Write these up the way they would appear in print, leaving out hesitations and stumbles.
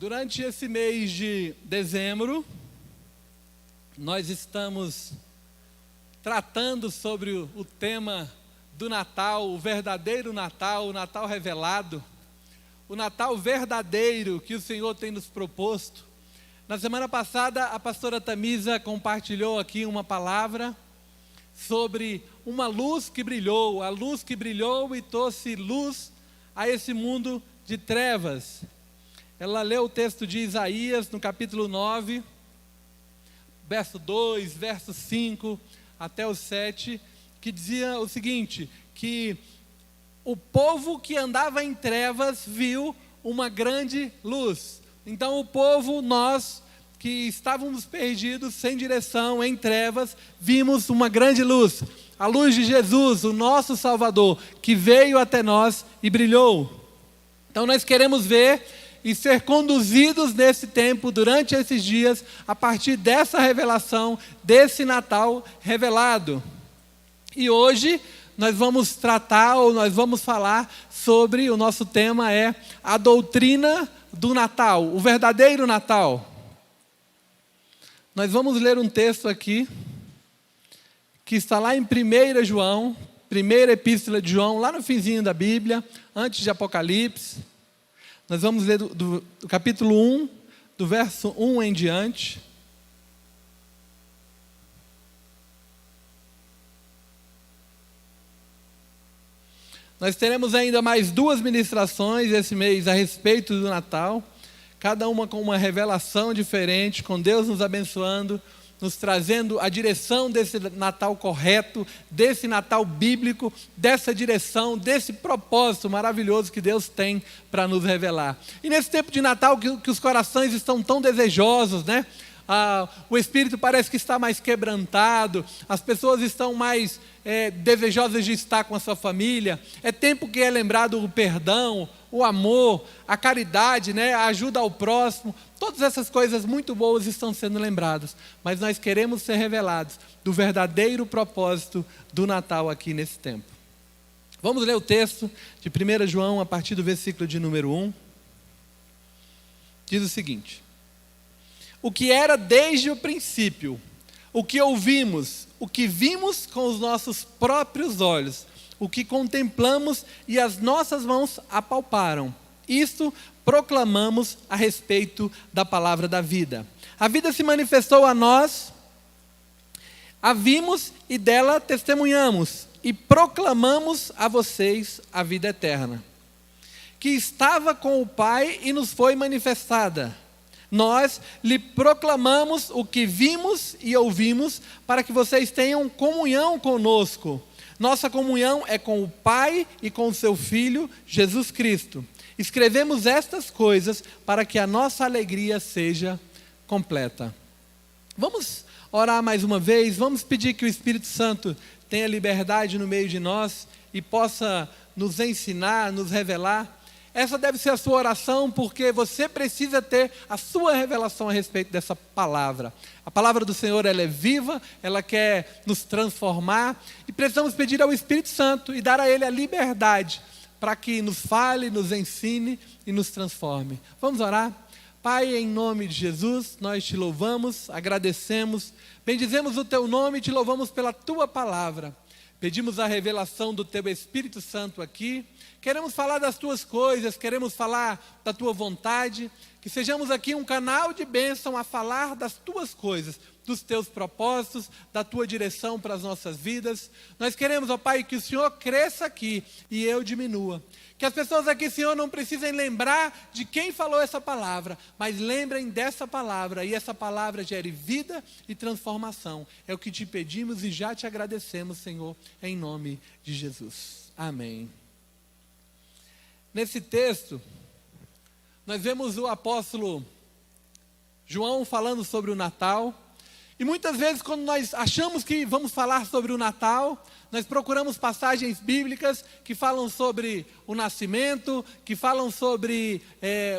Durante esse mês de dezembro, nós estamos tratando sobre o tema do Natal, o verdadeiro Natal, o Natal revelado, o Natal verdadeiro que o Senhor tem nos proposto. Na semana passada, a pastora Tamisa compartilhou aqui uma palavra sobre uma luz que brilhou, a luz que brilhou e trouxe luz a esse mundo de trevas. Ela leu o texto de Isaías, no capítulo 9, verso 2, verso 5, até o 7, que dizia o seguinte, que o povo que andava em trevas viu uma grande luz. Então o povo, nós que estávamos perdidos, sem direção, em trevas, vimos uma grande luz. A luz de Jesus, o nosso Salvador, que veio até nós e brilhou. Então nós queremos ver e ser conduzidos nesse tempo, durante esses dias, a partir dessa revelação, desse Natal revelado. E hoje nós vamos tratar, ou nós vamos falar sobre, o nosso tema é a doutrina do Natal, o verdadeiro Natal. Nós vamos ler um texto aqui, que está lá em 1 João, primeira epístola de João, lá no finzinho da Bíblia, antes de Apocalipse. Nós vamos ler do capítulo 1, do verso 1 em diante. Nós teremos ainda mais 2 ministrações esse mês a respeito do Natal, cada uma com uma revelação diferente, com Deus nos abençoando, nos trazendo a direção desse Natal correto, desse Natal bíblico, dessa direção, desse propósito maravilhoso que Deus tem para nos revelar. E nesse tempo de Natal que os corações estão tão desejosos, né? O espírito parece que está mais quebrantado, as pessoas estão mais desejosas de estar com a sua família. É tempo que é lembrado o perdão, o amor, a caridade, né? A ajuda ao próximo. Todas essas coisas muito boas estão sendo lembradas, mas nós queremos ser revelados do verdadeiro propósito do Natal aqui nesse tempo. Vamos ler o texto de 1 João a partir do versículo de número 1. Diz o seguinte: o que era desde o princípio, o que ouvimos, o que vimos com os nossos próprios olhos, o que contemplamos e as nossas mãos apalparam, isto proclamamos a respeito da palavra da vida. A vida se manifestou a nós, a vimos e dela testemunhamos, e proclamamos a vocês a vida eterna, que estava com o Pai e nos foi manifestada. Nós lhe proclamamos o que vimos e ouvimos, para que vocês tenham comunhão conosco. Nossa comunhão é com o Pai e com o seu Filho, Jesus Cristo. Escrevemos estas coisas para que a nossa alegria seja completa. Vamos orar mais uma vez, vamos pedir que o Espírito Santo tenha liberdade no meio de nós e possa nos ensinar, nos revelar. Essa deve ser a sua oração, porque você precisa ter a sua revelação a respeito dessa palavra. A palavra do Senhor, ela é viva, ela quer nos transformar, e precisamos pedir ao Espírito Santo e dar a Ele a liberdade para que nos fale, nos ensine e nos transforme. Vamos orar? Pai, em nome de Jesus, nós te louvamos, agradecemos, bendizemos o teu nome e te louvamos pela tua palavra. Pedimos a revelação do teu Espírito Santo aqui. Queremos falar das tuas coisas, queremos falar da tua vontade, que sejamos aqui um canal de bênção a falar das tuas coisas, dos teus propósitos, da tua direção para as nossas vidas. Nós queremos, ó Pai, que o Senhor cresça aqui e eu diminua. Que as pessoas aqui, Senhor, não precisem lembrar de quem falou essa palavra, mas lembrem dessa palavra, e essa palavra gere vida e transformação. É o que te pedimos e já te agradecemos, Senhor, em nome de Jesus. Amém. Nesse texto, nós vemos o apóstolo João falando sobre o Natal. E muitas vezes, quando nós achamos que vamos falar sobre o Natal, nós procuramos passagens bíblicas que falam sobre o nascimento, que falam sobre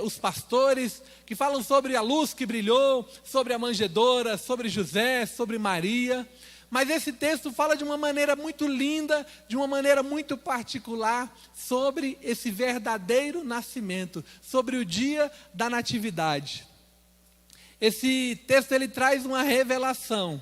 os pastores, que falam sobre a luz que brilhou, sobre a manjedoura, sobre José, sobre Maria. mas esse texto fala de uma maneira muito linda, de uma maneira muito particular, sobre esse verdadeiro nascimento, sobre o dia da natividade. Esse texto ele traz uma revelação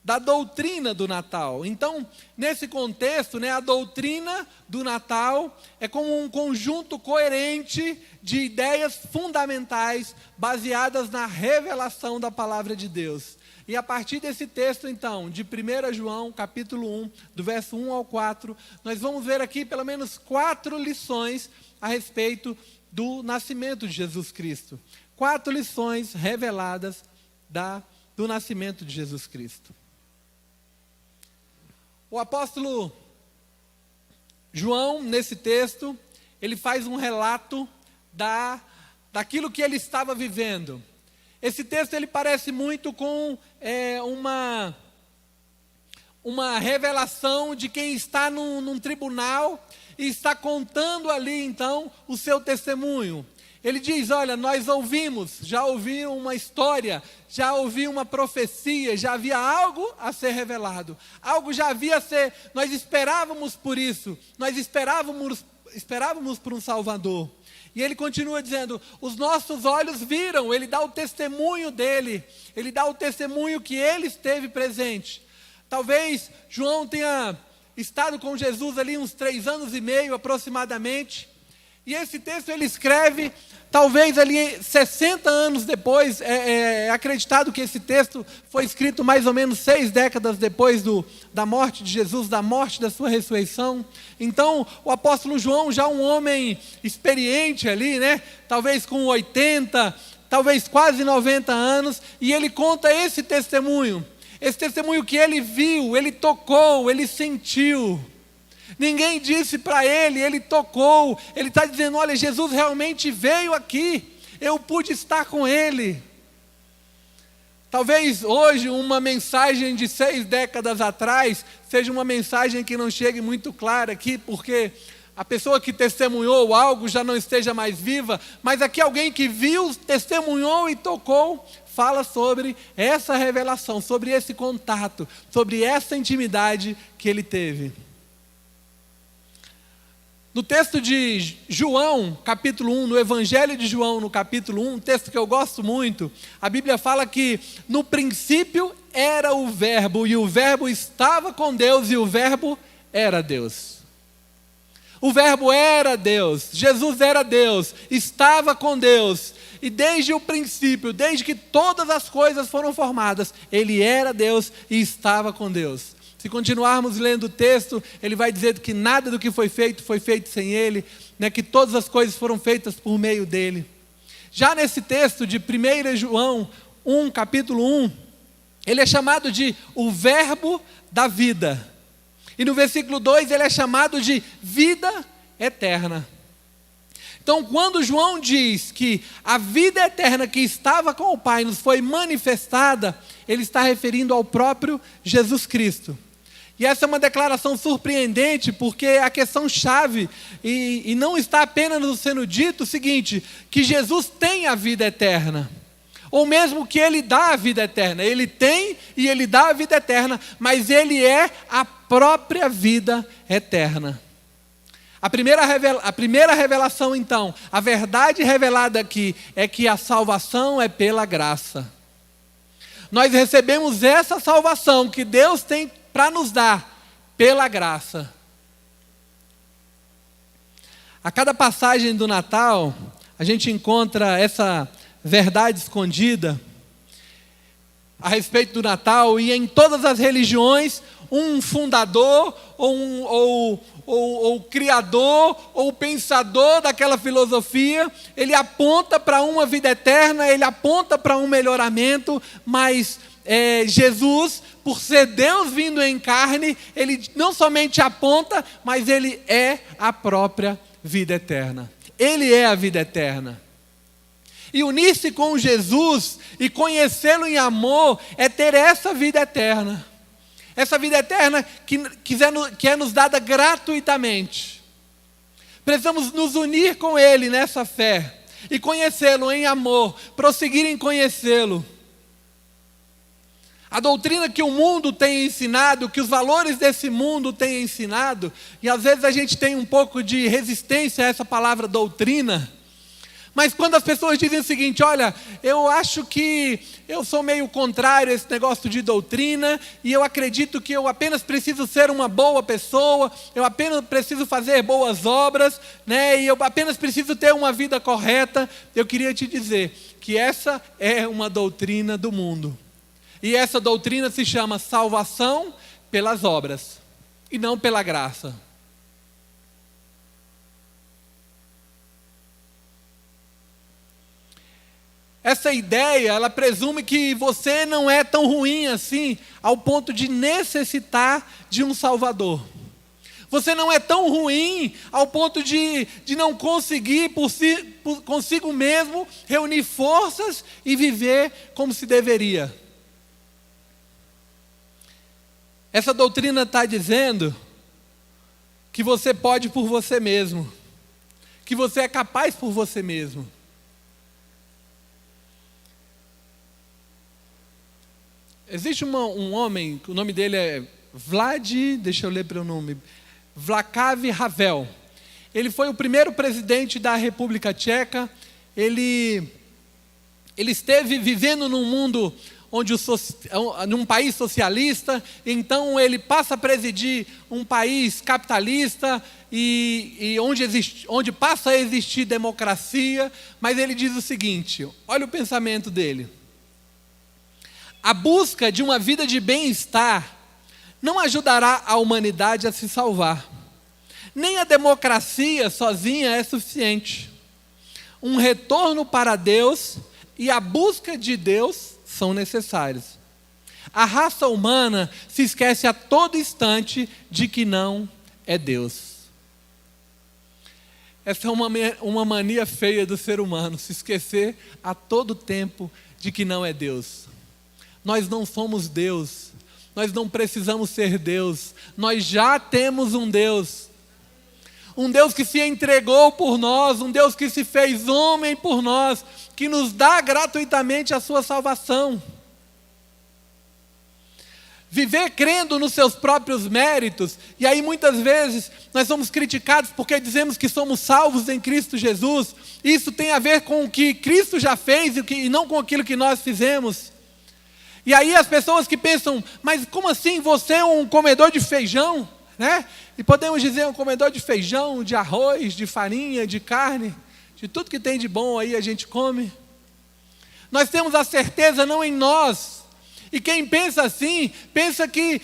da doutrina do Natal. Então, nesse contexto, a doutrina do Natal é como um conjunto coerente de ideias fundamentais baseadas na revelação da palavra de Deus. E a partir desse texto, então, de 1 João, capítulo 1, do verso 1 ao 4, nós vamos ver aqui pelo menos 4 lições a respeito do nascimento de Jesus Cristo. 4 lições reveladas do nascimento de Jesus Cristo. O apóstolo João, nesse texto, ele faz um relato daquilo que ele estava vivendo. Esse texto ele parece muito com uma revelação de quem está num tribunal e está contando ali então o seu testemunho. Ele diz, olha, nós ouvimos, já ouvi uma história, já ouvi uma profecia, já havia algo a ser revelado. Algo já havia a ser, nós esperávamos por isso, nós esperávamos por um Salvador. E ele continua dizendo, os nossos olhos viram, ele dá o testemunho dele, ele dá o testemunho que ele esteve presente. Talvez João tenha estado com Jesus ali uns 3 anos e meio aproximadamente. E esse texto ele escreve, talvez ali 60 anos depois, é acreditado que esse texto foi escrito mais ou menos 6 décadas depois da morte de Jesus, da morte da sua ressurreição. Então, o apóstolo João, já um homem experiente ali, talvez com 80, talvez quase 90 anos, e ele conta esse testemunho que ele viu, ele tocou, ele sentiu. Ninguém disse para ele, ele tocou, ele está dizendo, olha, Jesus realmente veio aqui, eu pude estar com ele. Talvez hoje uma mensagem de 6 décadas atrás seja uma mensagem que não chegue muito clara aqui, porque a pessoa que testemunhou algo já não esteja mais viva, mas aqui alguém que viu, testemunhou e tocou, fala sobre essa revelação, sobre esse contato, sobre essa intimidade que ele teve. No texto de João, capítulo 1, no Evangelho de João, no capítulo 1, um texto que eu gosto muito, a Bíblia fala que no princípio era o Verbo, e o Verbo estava com Deus, e o Verbo era Deus. O Verbo era Deus, Jesus era Deus, estava com Deus, e desde o princípio, desde que todas as coisas foram formadas, Ele era Deus e estava com Deus. Se continuarmos lendo o texto, ele vai dizer que nada do que foi feito sem ele, que todas as coisas foram feitas por meio dele. Já nesse texto de 1 João 1, capítulo 1, ele é chamado de o Verbo da vida. E no versículo 2 ele é chamado de vida eterna. Então, quando João diz que a vida eterna que estava com o Pai nos foi manifestada, ele está referindo ao próprio Jesus Cristo. E essa é uma declaração surpreendente, porque a questão chave, e não está apenas nos sendo dito o seguinte, que Jesus tem a vida eterna, ou mesmo que Ele dá a vida eterna. Ele tem e Ele dá a vida eterna, mas Ele é a própria vida eterna. A primeira revelação, então, a verdade revelada aqui é que a salvação é pela graça. Nós recebemos essa salvação que Deus tem para nos dar pela graça. A cada passagem do Natal, a gente encontra essa verdade escondida a respeito do Natal, e em todas as religiões, um fundador, ou criador, ou pensador daquela filosofia, ele aponta para uma vida eterna, ele aponta para um melhoramento, mas Jesus, por ser Deus vindo em carne, ele não somente aponta, mas ele é a própria vida eterna. Ele é a vida eterna. E unir-se com Jesus e conhecê-lo em amor é ter essa vida eterna. Essa vida eterna que é nos dada gratuitamente. Precisamos nos unir com Ele nessa fé e conhecê-lo em amor, prosseguir em conhecê-lo. A doutrina que o mundo tem ensinado, que os valores desse mundo têm ensinado, e às vezes a gente tem um pouco de resistência a essa palavra doutrina, mas quando as pessoas dizem o seguinte: olha, eu acho que eu sou meio contrário a esse negócio de doutrina, e eu acredito que eu apenas preciso ser uma boa pessoa, eu apenas preciso fazer boas obras, né, e eu apenas preciso ter uma vida correta, eu queria te dizer que essa é uma doutrina do mundo. E essa doutrina se chama salvação pelas obras, e não pela graça. Essa ideia, ela presume que você não é tão ruim assim, ao ponto de necessitar de um Salvador. Você não é tão ruim ao ponto de não conseguir consigo mesmo reunir forças e viver como se deveria. Essa doutrina está dizendo que você pode por você mesmo, que você é capaz por você mesmo. Existe um homem, o nome dele é deixa eu ler para o nome, Václav Havel. Ele foi o primeiro presidente da República Tcheca. Ele esteve vivendo num mundo num país socialista, então ele passa a presidir um país capitalista e onde passa a existir democracia, mas ele diz o seguinte, olha o pensamento dele: a busca de uma vida de bem-estar não ajudará a humanidade a se salvar. Nem a democracia sozinha é suficiente. Um retorno para Deus e a busca de Deus são necessários. A raça humana se esquece a todo instante de que não é Deus. Essa é uma mania feia do ser humano, se esquecer a todo tempo de que não é Deus. Nós não somos Deus, nós não precisamos ser Deus, nós já temos um Deus que se entregou por nós, um Deus que se fez homem por nós, que nos dá gratuitamente a sua salvação. Viver crendo nos seus próprios méritos, e aí muitas vezes nós somos criticados porque dizemos que somos salvos em Cristo Jesus. Isso tem a ver com o que Cristo já fez e não com aquilo que nós fizemos. E aí as pessoas que pensam, mas como assim você é um comedor de feijão? Né? E podemos dizer um comedor de feijão, de arroz, de farinha, de carne, de tudo que tem de bom aí a gente come. Nós temos a certeza não em nós. E quem pensa assim, pensa que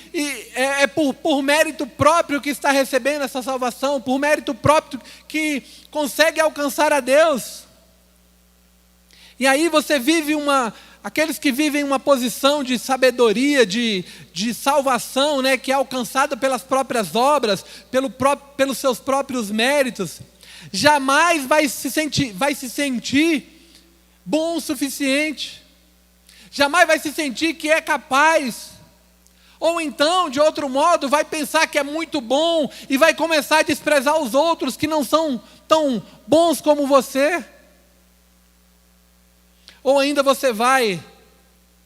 é por mérito próprio que está recebendo essa salvação, por mérito próprio que consegue alcançar a Deus. E aí você vive aqueles que vivem uma posição de sabedoria, de salvação, né, que é alcançada pelas próprias obras, pelos seus próprios méritos, jamais vai se sentir bom o suficiente, jamais vai se sentir que é capaz, ou então, de outro modo, vai pensar que é muito bom e vai começar a desprezar os outros que não são tão bons como você. Ou ainda você vai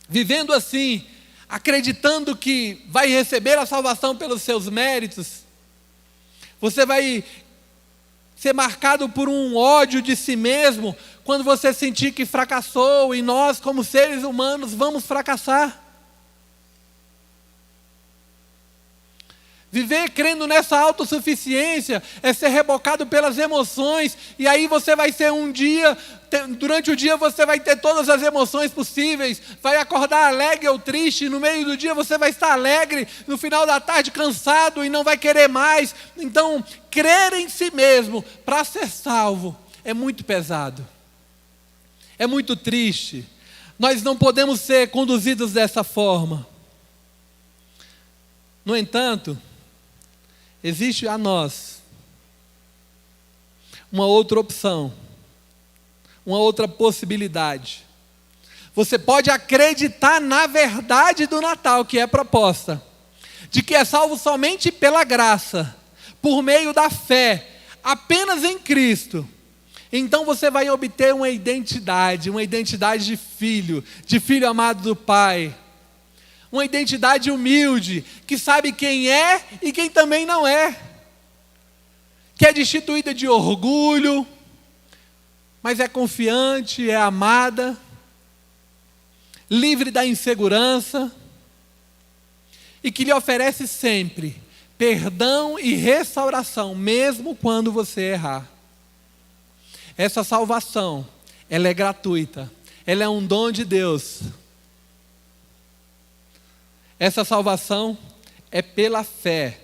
vivendo assim, acreditando que vai receber a salvação pelos seus méritos. Você vai ser marcado por um ódio de si mesmo, quando você sentir que fracassou, e nós, como seres humanos, vamos fracassar. Viver crendo nessa autossuficiência é ser rebocado pelas emoções, e aí você vai ser durante o dia você vai ter todas as emoções possíveis, vai acordar alegre ou triste, no meio do dia você vai estar alegre, no final da tarde cansado e não vai querer mais. Então, crer em si mesmo para ser salvo é muito pesado, é muito triste. Nós não podemos ser conduzidos dessa forma. No entanto, existe a nós uma outra opção, uma outra possibilidade. Você pode acreditar na verdade do Natal que é proposta, de que é salvo somente pela graça, por meio da fé, apenas em Cristo. Então você vai obter uma identidade de filho amado do Pai. Uma identidade humilde, que sabe quem é e quem também não é. Que é destituída de orgulho, mas é confiante, é amada, livre da insegurança, e que lhe oferece sempre perdão e restauração, mesmo quando você errar. Essa salvação, ela é gratuita, ela é um dom de Deus. Essa salvação é pela fé,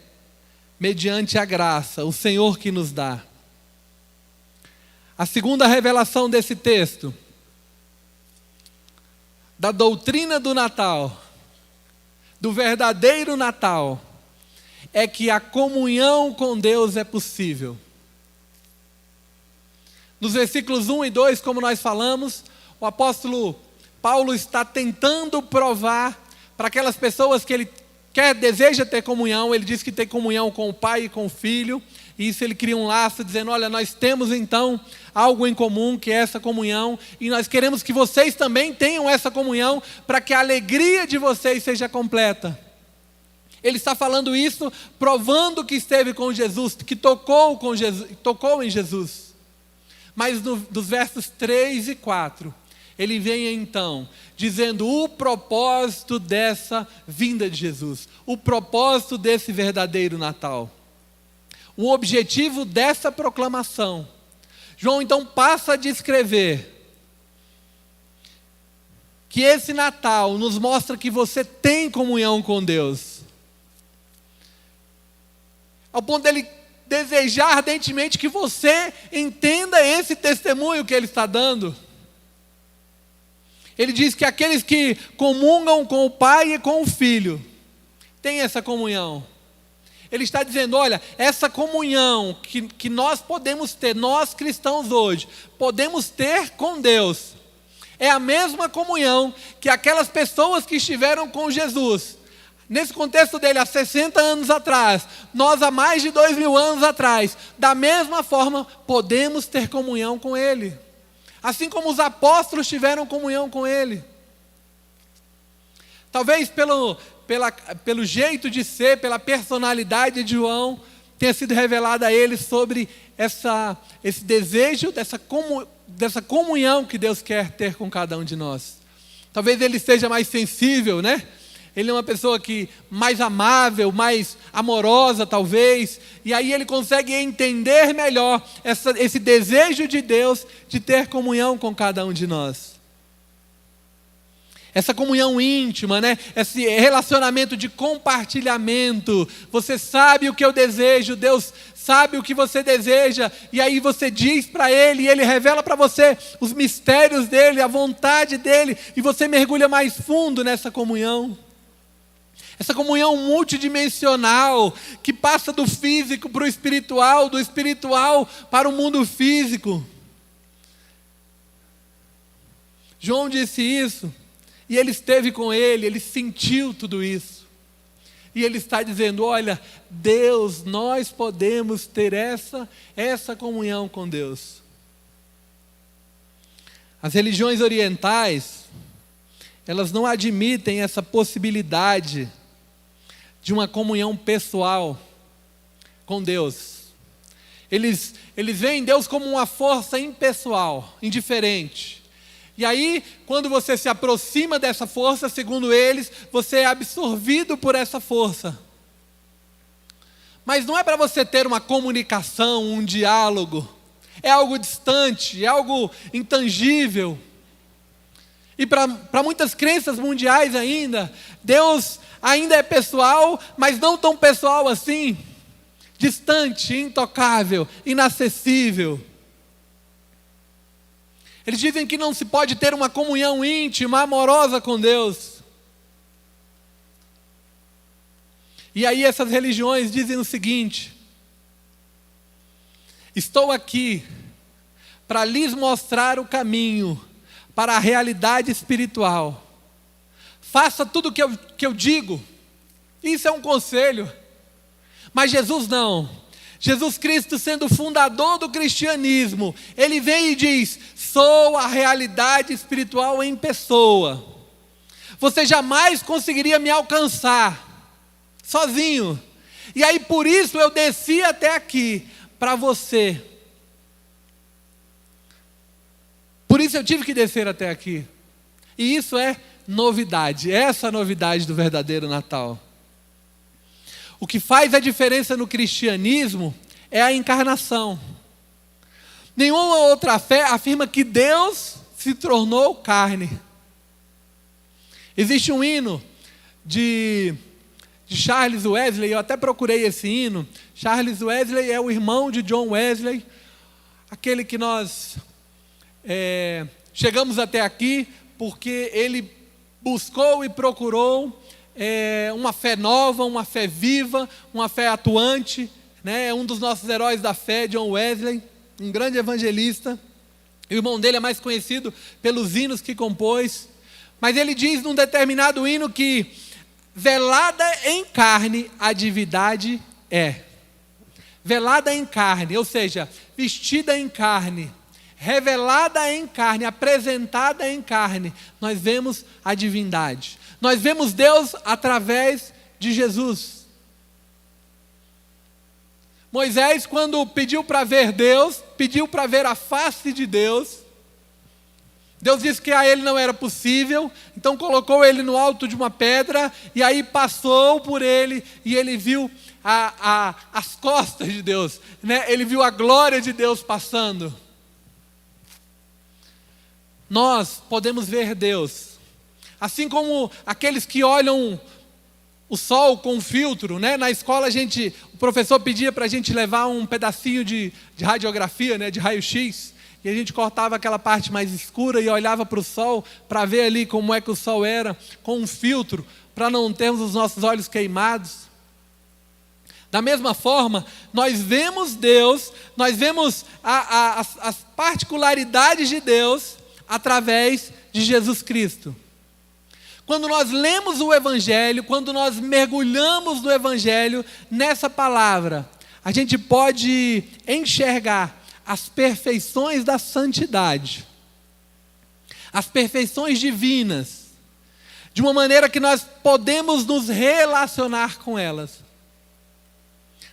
mediante a graça, o Senhor que nos dá. A segunda revelação desse texto, da doutrina do Natal, do verdadeiro Natal, é que a comunhão com Deus é possível. Nos versículos 1 e 2, como nós falamos, o apóstolo Paulo está tentando provar para aquelas pessoas que ele deseja ter comunhão. Ele diz que tem comunhão com o Pai e com o Filho, e isso ele cria um laço, dizendo, olha, nós temos então algo em comum, que é essa comunhão, e nós queremos que vocês também tenham essa comunhão, para que a alegria de vocês seja completa. Ele está falando isso, provando que esteve com Jesus, que tocou em Jesus. Mas dos versos 3 e 4, ele vem então dizendo o propósito dessa vinda de Jesus, o propósito desse verdadeiro Natal, o objetivo dessa proclamação. João então passa a descrever que esse Natal nos mostra que você tem comunhão com Deus, ao ponto dele desejar ardentemente que você entenda esse testemunho que ele está dando. Ele diz que aqueles que comungam com o Pai e com o Filho têm essa comunhão. Ele está dizendo, olha, essa comunhão que nós podemos ter, nós cristãos hoje, podemos ter com Deus, é a mesma comunhão que aquelas pessoas que estiveram com Jesus. Nesse contexto dele, há 60 anos atrás, nós há mais de 2000 anos atrás, da mesma forma, podemos ter comunhão com Ele. Assim como os apóstolos tiveram comunhão com Ele. Talvez pelo jeito de ser, pela personalidade de João, tenha sido revelado a ele sobre esse desejo, dessa comunhão que Deus quer ter com cada um de nós. Talvez ele seja mais sensível, né? Ele é uma pessoa mais amável, mais amorosa talvez, e aí ele consegue entender melhor esse desejo de Deus de ter comunhão com cada um de nós. Essa comunhão íntima, né? Esse relacionamento de compartilhamento. Você sabe o que eu desejo, Deus sabe o que você deseja, e aí você diz para Ele, e Ele revela para você os mistérios dEle, a vontade dEle, e você mergulha mais fundo nessa comunhão. Essa comunhão multidimensional, que passa do físico para o espiritual, do espiritual para o mundo físico. João disse isso, e ele esteve com ele, ele sentiu tudo isso. E ele está dizendo, olha, Deus, nós podemos ter essa comunhão com Deus. As religiões orientais, elas não admitem essa possibilidade de uma comunhão pessoal com Deus. Eles veem Deus como uma força impessoal, indiferente. E aí, quando você se aproxima dessa força, segundo eles, você é absorvido por essa força. Mas não é para você ter uma comunicação, um diálogo. É algo distante, é algo intangível. E para muitas crenças mundiais ainda, Deus ainda é pessoal, mas não tão pessoal assim. Distante, intocável, inacessível. Eles dizem que não se pode ter uma comunhão íntima, amorosa com Deus. E aí essas religiões dizem o seguinte: estou aqui para lhes mostrar o caminho para a realidade espiritual. Faça tudo o que eu digo. Isso é um conselho. Mas Jesus não. Jesus Cristo, sendo o fundador do cristianismo, Ele vem e diz, sou a realidade espiritual em pessoa. Você jamais conseguiria me alcançar sozinho. E aí por isso eu desci até aqui para você. Por isso eu tive que descer até aqui. E isso é novidade. Essa é a novidade do verdadeiro Natal. O que faz a diferença no cristianismo é a encarnação. Nenhuma outra fé afirma que Deus se tornou carne. Existe um hino de Charles Wesley, eu até procurei esse hino. Charles Wesley é o irmão de John Wesley, aquele que nós chegamos até aqui porque ele buscou e procurou uma fé nova, uma fé viva, uma fé atuante, né? É um dos nossos heróis da fé, John Wesley, um grande evangelista. O irmão dele é mais conhecido pelos hinos que compôs, mas ele diz num determinado hino que velada em carne a divindade é. Velada em carne, ou seja, vestida em carne, revelada em carne, apresentada em carne, nós vemos a divindade. Nós vemos Deus através de Jesus. Moisés, quando pediu para ver Deus, pediu para ver a face de Deus. Deus disse que a ele não era possível, então colocou ele no alto de uma pedra, e aí passou por ele, e ele viu as costas de Deus, né? Ele viu a glória de Deus passando. Nós podemos ver Deus, assim como aqueles que olham o sol com filtro, né? Na escola o professor pedia para a gente levar um pedacinho de radiografia, né? De raio-x, e a gente cortava aquela parte mais escura e olhava para o sol, para ver ali como é que o sol era, com um filtro, para não termos os nossos olhos queimados. Da mesma forma, nós vemos Deus, nós vemos as particularidades de Deus através de Jesus Cristo. Quando nós lemos o Evangelho, quando nós mergulhamos no Evangelho, nessa palavra, a gente pode enxergar as perfeições da santidade, as perfeições divinas, de uma maneira que nós podemos nos relacionar com elas.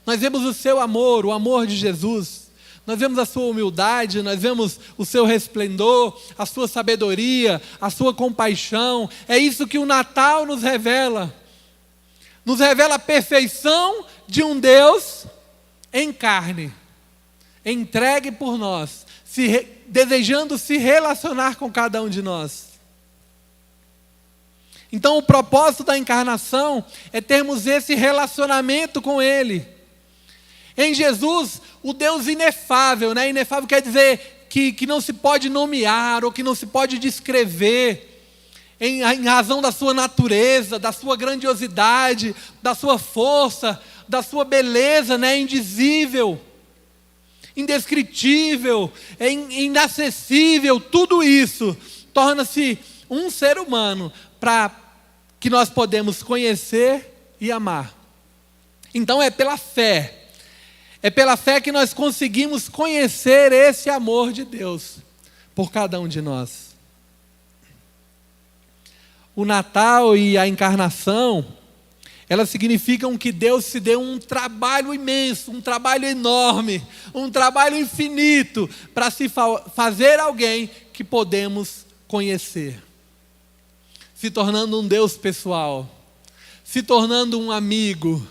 Nós vemos o seu amor, o amor de Jesus, nós vemos a sua humildade, nós vemos o seu resplendor, a sua sabedoria, a sua compaixão. É isso que o Natal nos revela a perfeição de um Deus em carne, entregue por nós, desejando se relacionar com cada um de nós. Então o propósito da encarnação é termos esse relacionamento com Ele. Em Jesus, o Deus inefável, né? Inefável quer dizer que não se pode nomear ou que não se pode descrever, em razão da sua natureza, da sua grandiosidade, da sua força, da sua beleza, né? Indizível, indescritível, inacessível. Tudo isso torna-se um ser humano para que nós podemos conhecer e amar. Então é pela fé que nós conseguimos conhecer esse amor de Deus por cada um de nós. O Natal e a encarnação, elas significam que Deus se deu um trabalho imenso, um trabalho enorme, um trabalho infinito para se fazer alguém que podemos conhecer, se tornando um Deus pessoal, se tornando um amigo,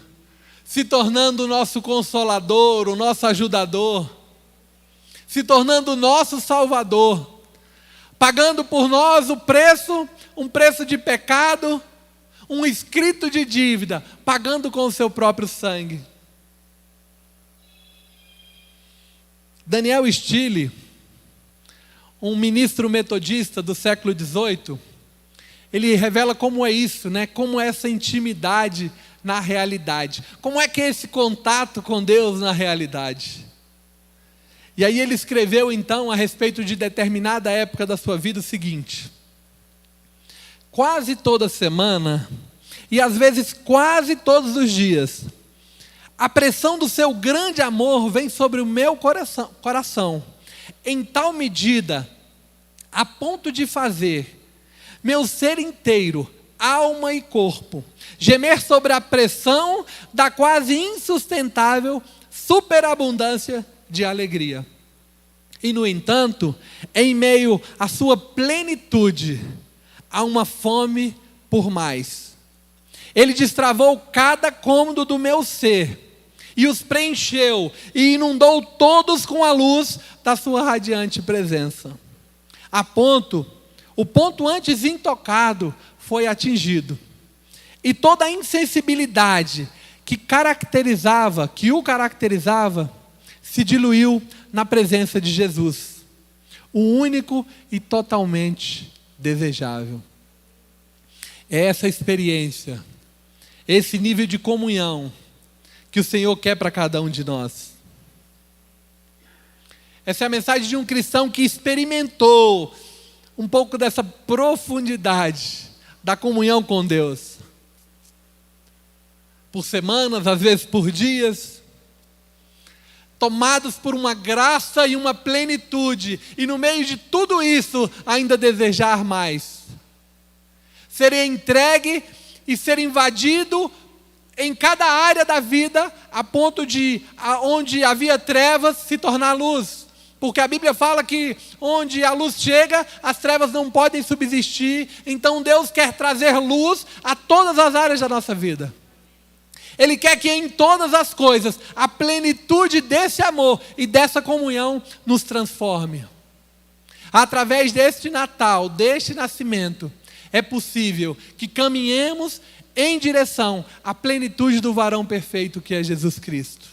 se tornando o nosso consolador, o nosso ajudador, se tornando o nosso salvador, pagando por nós um preço de pecado, um escrito de dívida, pagando com o seu próprio sangue. Daniel Stille, um ministro metodista do século XVIII, ele revela como é isso, né? Como é essa intimidade na realidade. Como é que é esse contato com Deus na realidade? E aí ele escreveu então a respeito de determinada época da sua vida o seguinte: quase toda semana, e às vezes quase todos os dias, a pressão do seu grande amor vem sobre o meu coração, em tal medida, a ponto de fazer meu ser inteiro alma e corpo, gemer sobre a pressão da quase insustentável superabundância de alegria. E, no entanto, em meio à sua plenitude, há uma fome por mais. Ele destravou cada cômodo do meu ser, e os preencheu, e inundou todos com a luz da sua radiante presença. O ponto antes intocado foi atingido, e toda a insensibilidade que o caracterizava, se diluiu na presença de Jesus, o único e totalmente desejável. É essa experiência, esse nível de comunhão que o Senhor quer para cada um de nós. Essa é a mensagem de um cristão que experimentou um pouco dessa profundidade da comunhão com Deus. Por semanas, às vezes por dias, tomados por uma graça e uma plenitude, e no meio de tudo isso, ainda desejar mais. Ser entregue e ser invadido em cada área da vida, a ponto de, onde havia trevas, se tornar luz. Porque a Bíblia fala que onde a luz chega, as trevas não podem subsistir. Então Deus quer trazer luz a todas as áreas da nossa vida. Ele quer que em todas as coisas, a plenitude desse amor e dessa comunhão nos transforme. Através deste Natal, deste nascimento, é possível que caminhemos em direção à plenitude do varão perfeito que é Jesus Cristo.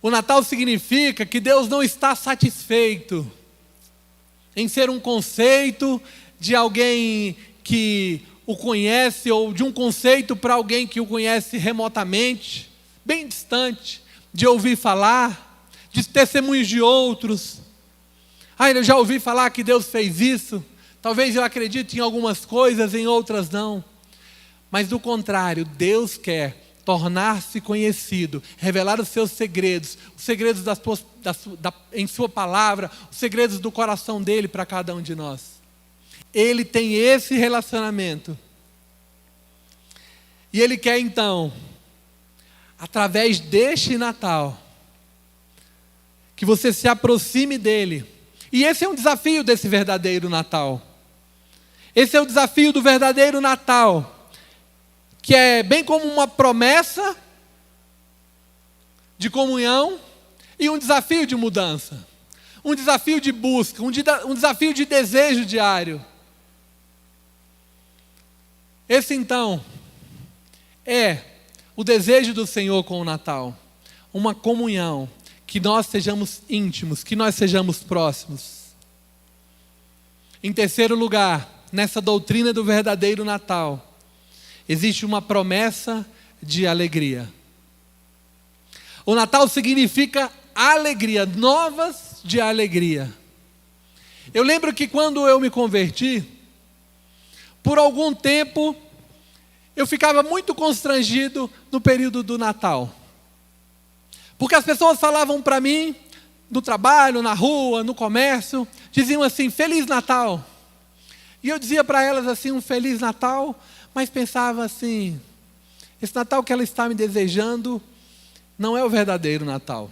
O Natal significa que Deus não está satisfeito em ser um conceito de alguém que o conhece, ou de um conceito para alguém que o conhece remotamente, bem distante, de ouvir falar, de testemunhos de outros. Eu já ouvi falar que Deus fez isso, talvez eu acredite em algumas coisas, em outras não. Mas do contrário, Deus quer tornar-se conhecido, revelar os seus segredos, os segredos em sua palavra, os segredos do coração dele para cada um de nós. Ele tem esse relacionamento. E Ele quer então, através deste Natal, que você se aproxime dEle. E esse é um desafio desse verdadeiro Natal. Esse é o desafio do verdadeiro Natal, que é bem como uma promessa de comunhão e um desafio de mudança. Um desafio de busca, um desafio de desejo diário. Esse então é o desejo do Senhor com o Natal. Uma comunhão, que nós sejamos íntimos, que nós sejamos próximos. Em terceiro lugar, nessa doutrina do verdadeiro Natal, existe uma promessa de alegria. O Natal significa alegria, novas de alegria. Eu lembro que quando eu me converti, por algum tempo, eu ficava muito constrangido no período do Natal. Porque as pessoas falavam para mim, no trabalho, na rua, no comércio, diziam assim, Feliz Natal. E eu dizia para elas assim, um Feliz Natal, mas pensava assim, esse Natal que ela está me desejando não é o verdadeiro Natal.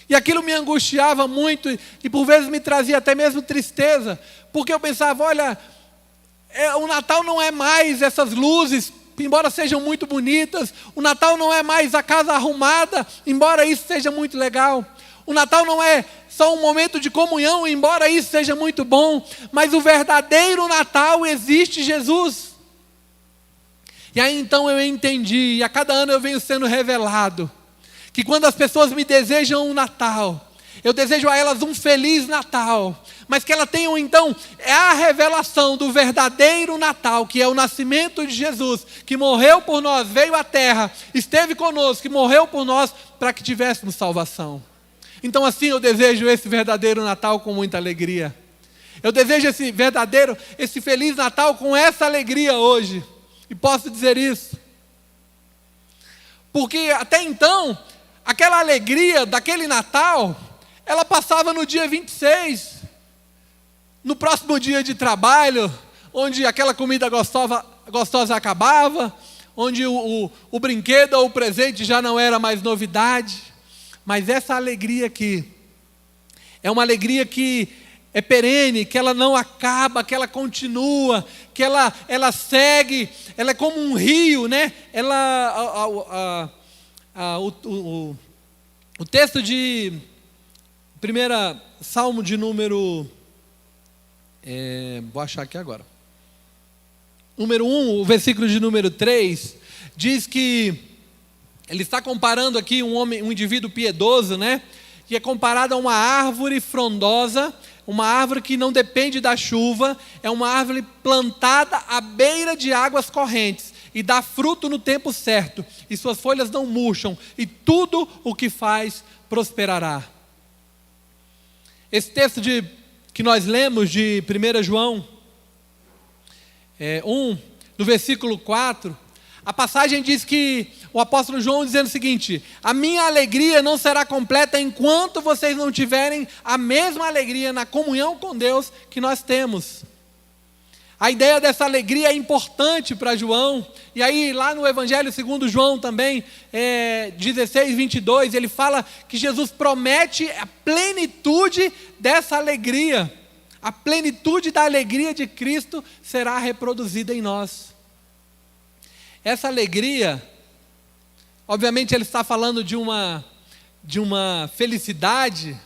E aquilo me angustiava muito e por vezes me trazia até mesmo tristeza, porque eu pensava, olha, o Natal não é mais essas luzes, embora sejam muito bonitas. O Natal não é mais a casa arrumada, embora isso seja muito legal. O Natal não é só um momento de comunhão, embora isso seja muito bom. Mas o verdadeiro Natal existe Jesus. E aí então eu entendi, e a cada ano eu venho sendo revelado, que quando as pessoas me desejam um Natal, eu desejo a elas um Feliz Natal, mas que elas tenham então a revelação do verdadeiro Natal, que é o nascimento de Jesus, que morreu por nós, veio à terra, esteve conosco, que morreu por nós para que tivéssemos salvação. Então assim eu desejo esse verdadeiro Natal com muita alegria. Eu desejo esse Feliz Natal com essa alegria hoje. E posso dizer isso, porque até então, aquela alegria daquele Natal, ela passava no dia 26, no próximo dia de trabalho, onde aquela comida gostosa acabava, onde o brinquedo ou o presente já não era mais novidade. Mas essa alegria aqui é uma alegria que é perene, que ela não acaba, que ela continua, que ela segue, ela é como um rio, né? O texto de 1 Salmo de número... vou achar aqui agora. Número 1, o versículo de número 3, diz que ele está comparando aqui um indivíduo piedoso, né? Que é comparado a uma árvore frondosa, uma árvore que não depende da chuva, é uma árvore plantada à beira de águas correntes, e dá fruto no tempo certo, e suas folhas não murcham, e tudo o que faz prosperará. Esse texto que nós lemos de 1 João 1, no versículo 4, a passagem diz que o apóstolo João dizendo o seguinte: a minha alegria não será completa enquanto vocês não tiverem a mesma alegria na comunhão com Deus que nós temos. A ideia dessa alegria é importante para João. E aí lá no Evangelho segundo João também, 16, 22, ele fala que Jesus promete a plenitude dessa alegria. A plenitude da alegria de Cristo será reproduzida em nós. Essa alegria, obviamente ele está falando de uma felicidade,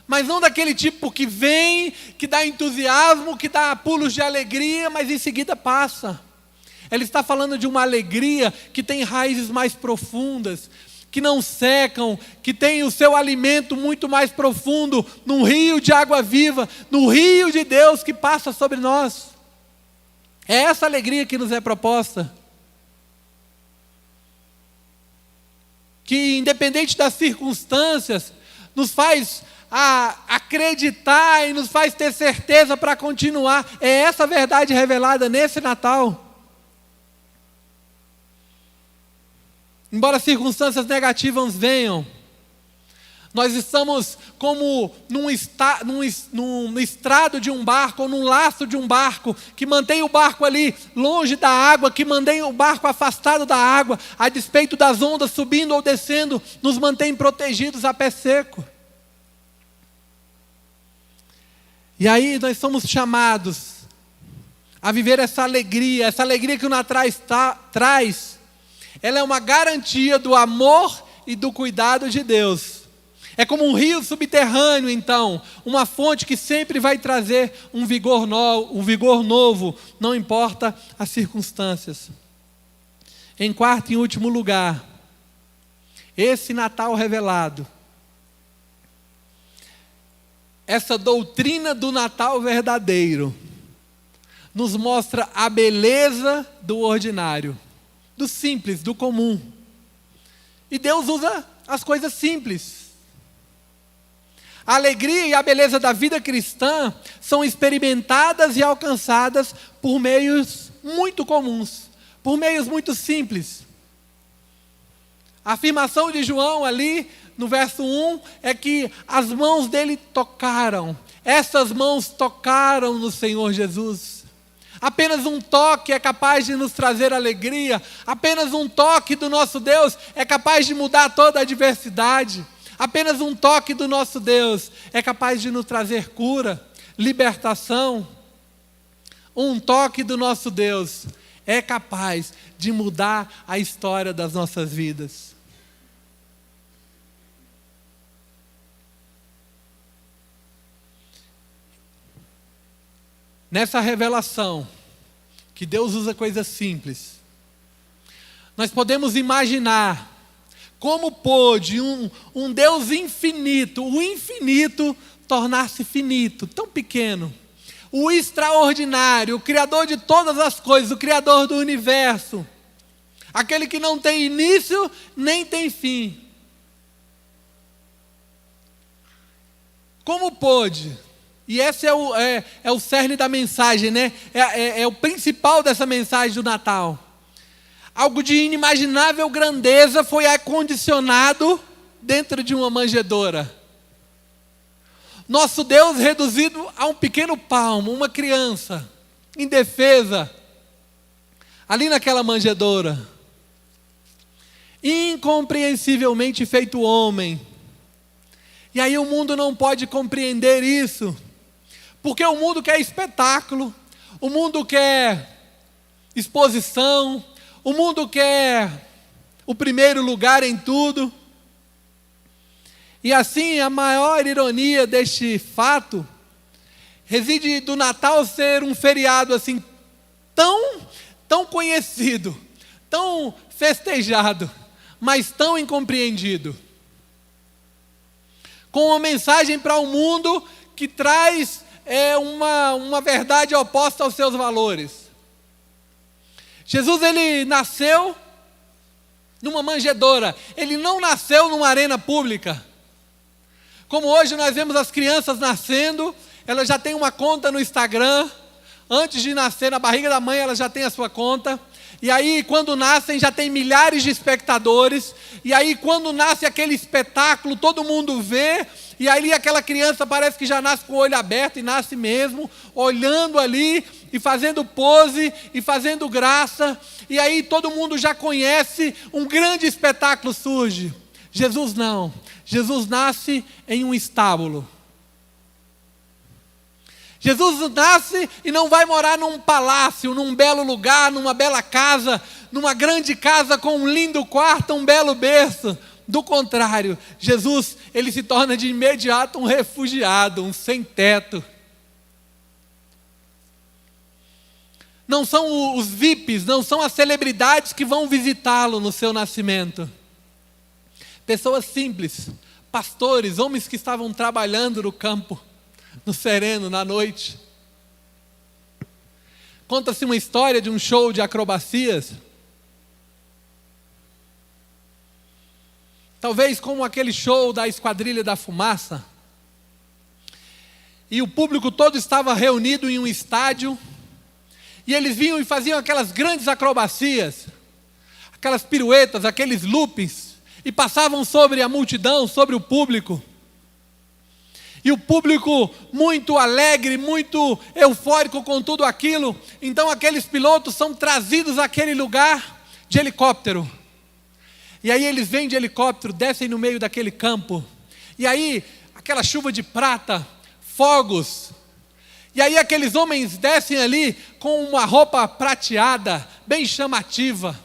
mas não daquele tipo que vem, que dá entusiasmo, que dá pulos de alegria, mas em seguida passa. Ele está falando de uma alegria que tem raízes mais profundas, que não secam, que tem o seu alimento muito mais profundo, num rio de água viva, no rio de Deus que passa sobre nós. É essa alegria que nos é proposta. Que independente das circunstâncias, nos faz acreditar e nos faz ter certeza para continuar. É essa verdade revelada nesse Natal. Embora circunstâncias negativas venham, nós estamos como num estrado de um barco, ou num laço de um barco, que mantém o barco ali longe da água, que mantém o barco afastado da água, a despeito das ondas subindo ou descendo, nos mantém protegidos a pé seco. E aí nós somos chamados a viver essa alegria que o Natal traz. Ela é uma garantia do amor e do cuidado de Deus. É como um rio subterrâneo, então, uma fonte que sempre vai trazer um vigor novo, não importa as circunstâncias. Em quarto e último lugar, esse Natal revelado, essa doutrina do Natal verdadeiro, nos mostra a beleza do ordinário, do simples, do comum. E Deus usa as coisas simples. A alegria e a beleza da vida cristã são experimentadas e alcançadas por meios muito comuns, por meios muito simples. A afirmação de João ali, no verso 1, é que as mãos dele tocaram. Essas mãos tocaram no Senhor Jesus. Apenas um toque é capaz de nos trazer alegria. Apenas um toque do nosso Deus é capaz de mudar toda a adversidade. Apenas um toque do nosso Deus é capaz de nos trazer cura, libertação. Um toque do nosso Deus é capaz de mudar a história das nossas vidas. Nessa revelação, que Deus usa coisas simples, nós podemos imaginar como pôde um Deus infinito, o infinito, tornar-se finito, tão pequeno. O extraordinário, o Criador de todas as coisas, o Criador do universo, aquele que não tem início nem tem fim. Como pôde? E esse é o cerne da mensagem, né? É o principal dessa mensagem do Natal. Algo de inimaginável grandeza foi acondicionado dentro de uma manjedoura. Nosso Deus reduzido a um pequeno palmo, uma criança. indefesa, ali naquela manjedoura, incompreensivelmente feito homem. E aí o mundo não pode compreender isso, porque o mundo quer espetáculo, o mundo quer exposição, o mundo quer o primeiro lugar em tudo. E assim, a maior ironia deste fato reside do Natal ser um feriado assim tão conhecido, tão festejado, mas tão incompreendido. Com uma mensagem para o mundo que traz uma verdade oposta aos seus valores. Jesus, ele nasceu numa manjedoura, ele não nasceu numa arena pública. Como hoje nós vemos as crianças nascendo, elas já têm uma conta no Instagram, antes de nascer na barriga da mãe elas já têm a sua conta, e aí quando nascem já tem milhares de espectadores, e aí quando nasce aquele espetáculo todo mundo vê, e aí aquela criança parece que já nasce com o olho aberto, e nasce mesmo, olhando ali, e fazendo pose, e fazendo graça, e aí todo mundo já conhece, um grande espetáculo surge. Jesus não, Jesus nasce em um estábulo. Jesus nasce e não vai morar num palácio, num belo lugar, numa bela casa, numa grande casa com um lindo quarto, um belo berço. Do contrário, Jesus, ele se torna de imediato um refugiado, um sem-teto. Não são os VIPs, não são as celebridades que vão visitá-lo no seu nascimento. Pessoas simples, pastores, homens que estavam trabalhando no campo, no sereno, na noite. Conta-se uma história de um show de acrobacias. Talvez como aquele show da Esquadrilha da Fumaça. E o público todo estava reunido em um estádio. E eles vinham e faziam aquelas grandes acrobacias, aquelas piruetas, aqueles loopings, e passavam sobre a multidão, sobre o público. E o público muito alegre, muito eufórico com tudo aquilo. Então aqueles pilotos são trazidos àquele lugar de helicóptero. E aí eles vêm de helicóptero, descem no meio daquele campo. E aí aquela chuva de prata, fogos. E aí aqueles homens descem ali com uma roupa prateada, bem chamativa,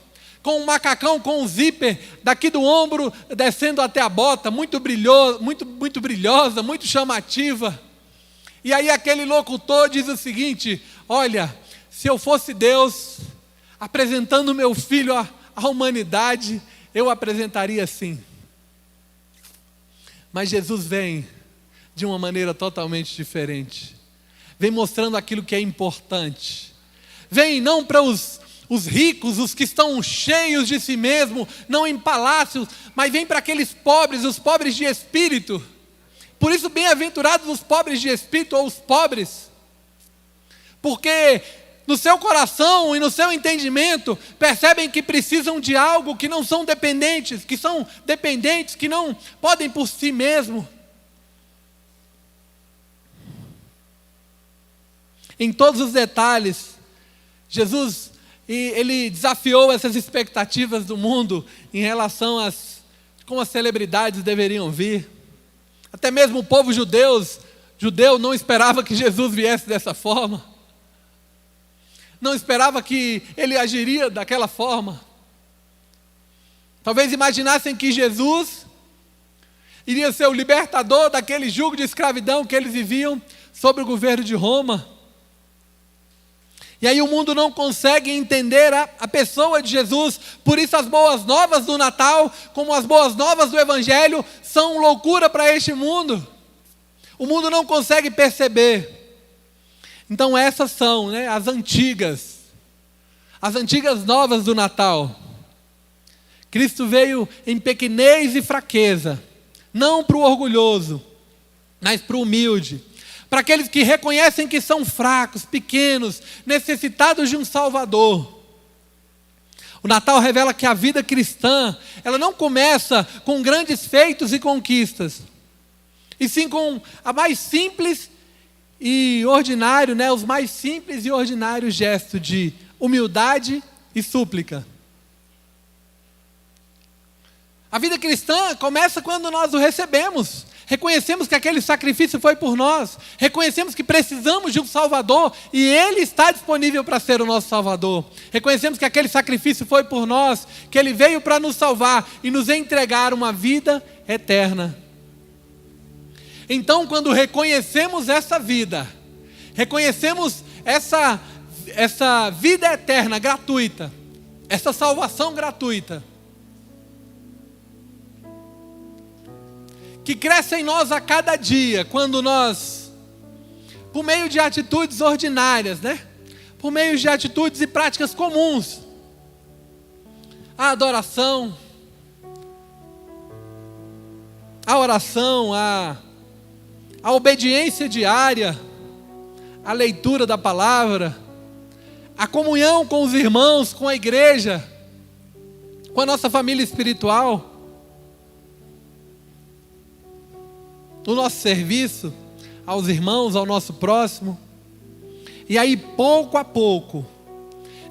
com um macacão com um zíper daqui do ombro descendo até a bota, muito brilhosa, muito chamativa. E aí aquele locutor diz o seguinte: olha, se eu fosse Deus apresentando meu filho à humanidade, eu apresentaria assim. Mas Jesus vem de uma maneira totalmente diferente. Vem mostrando aquilo que é importante. Vem não para os ricos, os que estão cheios de si mesmo, não em palácios, mas vem para aqueles pobres, os pobres de espírito. Por isso, bem-aventurados os pobres de espírito, ou os pobres, porque no seu coração e no seu entendimento, percebem que precisam de algo, que não são dependentes, que não podem por si mesmos. Em todos os detalhes, Jesus, ele desafiou essas expectativas do mundo em relação a como as celebridades deveriam vir. Até mesmo o povo judeu não esperava que Jesus viesse dessa forma. Não esperava que ele agiria daquela forma. Talvez imaginassem que Jesus iria ser o libertador daquele jugo de escravidão que eles viviam sob o governo de Roma. E aí o mundo não consegue entender a pessoa de Jesus. Por isso as boas novas do Natal, como as boas novas do Evangelho, são loucura para este mundo. O mundo não consegue perceber. Então essas são, as antigas novas do Natal. Cristo veio em pequenez e fraqueza, não para o orgulhoso, mas para o humilde. Para aqueles que reconhecem que são fracos, pequenos, necessitados de um Salvador. O Natal revela que a vida cristã, ela não começa com grandes feitos e conquistas, e sim com a mais simples e ordinário, né, os mais simples e ordinários gestos de humildade e súplica. A vida cristã começa quando nós o recebemos. Reconhecemos que aquele sacrifício foi por nós. Reconhecemos que precisamos de um Salvador e Ele está disponível para ser o nosso Salvador. Reconhecemos que aquele sacrifício foi por nós, que Ele veio para nos salvar e nos entregar uma vida eterna. Então, quando reconhecemos essa vida, reconhecemos essa vida eterna, gratuita, essa salvação gratuita, que cresce em nós a cada dia, quando nós, por meio de atitudes ordinárias, né? Por meio de atitudes e práticas comuns, a adoração, a oração, a obediência diária, a leitura da palavra, a comunhão com os irmãos, com a igreja, com a nossa família espiritual, o nosso serviço aos irmãos, ao nosso próximo. E aí, pouco a pouco,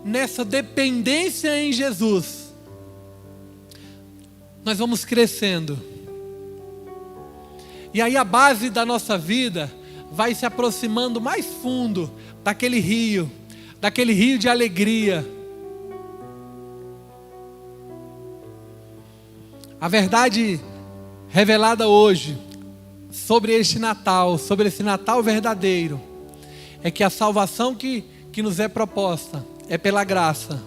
nessa dependência em Jesus, nós vamos crescendo. E aí a base da nossa vida vai se aproximando mais fundo daquele rio de alegria. A verdade revelada hoje sobre este Natal, sobre esse Natal verdadeiro, é que a salvação que nos é proposta é pela graça.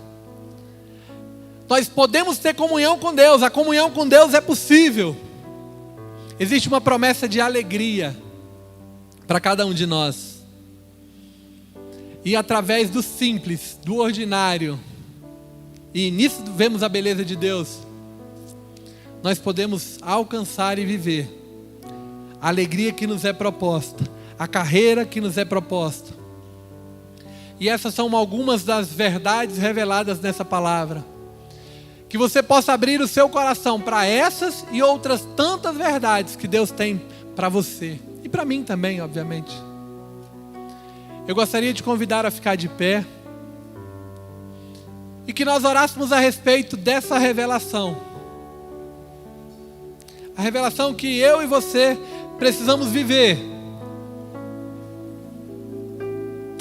Nós podemos ter comunhão com Deus, a comunhão com Deus é possível. Existe uma promessa de alegria para cada um de nós. E através do simples, do ordinário, e nisso vemos a beleza de Deus, nós podemos alcançar e viver a alegria que nos é proposta, a carreira que nos é proposta. E essas são algumas das verdades reveladas nessa palavra. Que você possa abrir o seu coração para essas e outras tantas verdades que Deus tem para você. E para mim também, obviamente. Eu gostaria de convidar a ficar de pé. E que nós orássemos a respeito dessa revelação. A revelação que eu e você precisamos viver.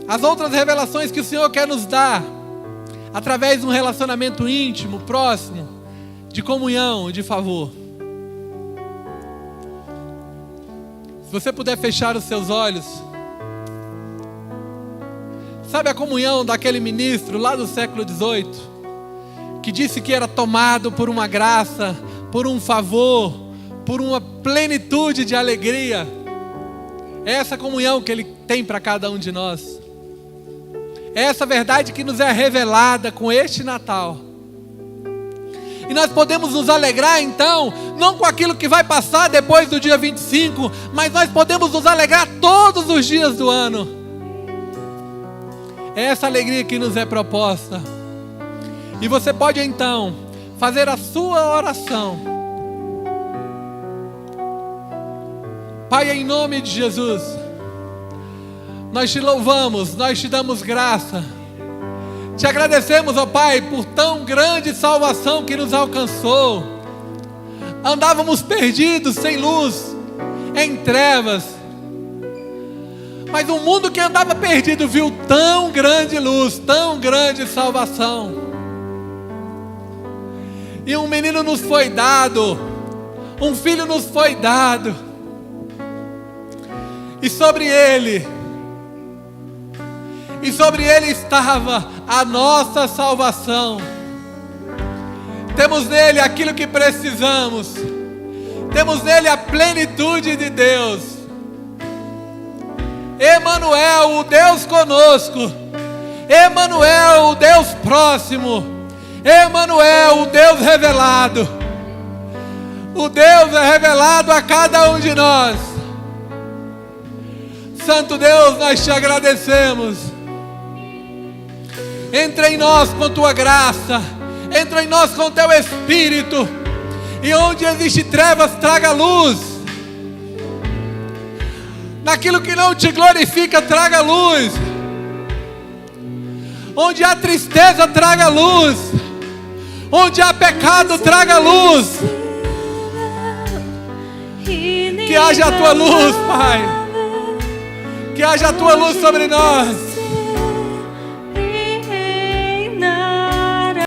As outras revelações que o Senhor quer nos dar, através de um relacionamento íntimo, próximo, de comunhão, de favor. Se você puder fechar os seus olhos. Sabe a comunhão daquele ministro lá do século XVIII, que disse que era tomado por uma graça, por um favor, por uma plenitude de alegria? É essa comunhão que Ele tem para cada um de nós. É essa verdade que nos é revelada com este Natal. E nós podemos nos alegrar então, não com aquilo que vai passar depois do dia 25, mas nós podemos nos alegrar todos os dias do ano. É essa alegria que nos é proposta. E você pode então fazer a sua oração. Pai, em nome de Jesus, nós te louvamos, nós te damos graça. Te agradecemos, ó Pai, por tão grande salvação que nos alcançou. Andávamos perdidos, sem luz, em trevas. Mas o mundo que andava perdido viu tão grande luz, tão grande salvação. E um menino nos foi dado, um filho nos foi dado. E sobre ele estava a nossa salvação. Temos nele aquilo que precisamos. Temos nele a plenitude de Deus. Emanuel, o Deus conosco. Emanuel, o Deus próximo. Emanuel, o Deus revelado. O Deus é revelado a cada um de nós. Santo Deus, nós te agradecemos. Entra em nós com tua graça. Entra em nós com teu Espírito. E onde existe trevas, traga luz. Naquilo que não te glorifica, traga luz. Onde há tristeza, traga luz. Onde há pecado, traga luz. Que haja a tua luz, Pai. Que haja a tua luz sobre nós.